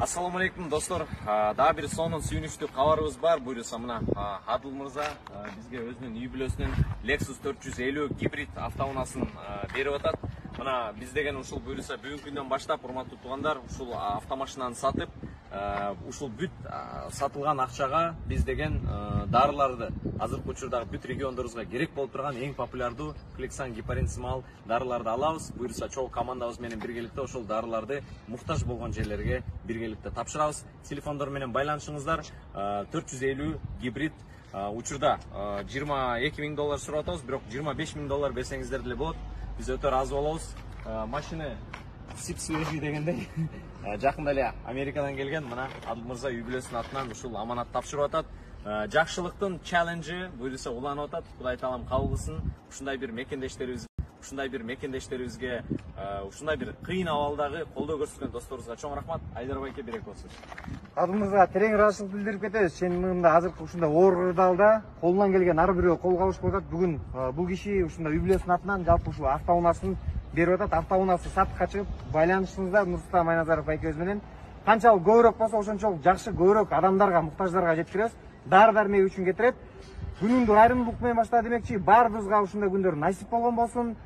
Assalamu alaikum dostlar. Daha bir sonun suyunuştu kavarımız var. Buyursa mına Adıl Mırza bizge özünün үй бүлөсүнүн Lexus 450 gibrid автоунасын берип атат. Мына биз деген ушул buyursa бүгүнкү күндөн баштап урматтуу туугандар ушул автомашинаны сатып, ушул бүт сатылган акчага биз деген дарыларды азыркы учурдагы бүт региондорубузга керек болуп турган эң популярдуу Clexane гепарин сымал дарыларды алабыз. Buyursa чоң командабыз менен биргеликте ошол дарыларды муктаж болгон жерлерге биргеликте тапшырабыз. Телефондор менен байланышыңыздар. 450 гибрид учурда $22,000 сурап атабыз, бирок $25,000 берсеңиздер деле болот. Биз өтө ыраазы болобуз. Машина сип-свежий дегендей жакында эле Америкадан келген. Мына Адыл Мырза үй бүлөсүнүн атынан ушул аманат тапшырып атат. Жакшылыктын челленджи буюрса уланып атат. Кудай таалам кабыл кылсын. Ушундай бир мекендештерибизге ушундай бир кыйын абалдагы колдоо көрсөткөн досторубузга чоң рахмат. Айдар байке берек болсун. Адыл Мырзага терең ыраазычылык билдирип кетебиз. Чынында азыркы ушундай оор кырдаалда колунан келген ар бирөө кол кабышып атат. Бүгүн бул киши ушундай үй бүлөсүнүн атынан жалпы ушул автоунаасын берип атат. Автоунаасы сатыкка чыгып, байланышыңыздар Нурсултан Майназаров байкебиз менен. Канчалык көбүрөөк болсо ошончолук жакшы, көбүрөөк адамдарга, муктаждарга жеткиребиз. Дары-дармек үчүн кетирет. Күнүндүк айрымдуулук менен башта демекчи, баарыбызга ушундай күндөр насип болгон болсун.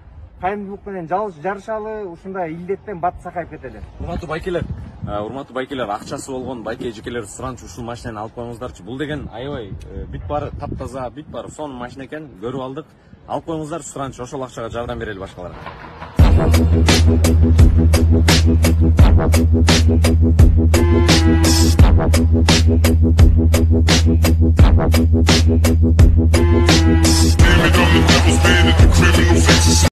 Кайрымдуулук менен жарышалы, ушундай илдеттен бат сакайып кетели. Урматтуу байкелер, акчасы болгон байке эжекелер суранчу ушул машинаны алып коюңуздарчы. Бул деген аябай бүт баары таптаза, бүт баары сонун машина экен, көрүп алдык. Алып коюңуздар суранчу, ошол акчага жардам берели башкаларга. Blame it on the devil's bed and the criminal faces.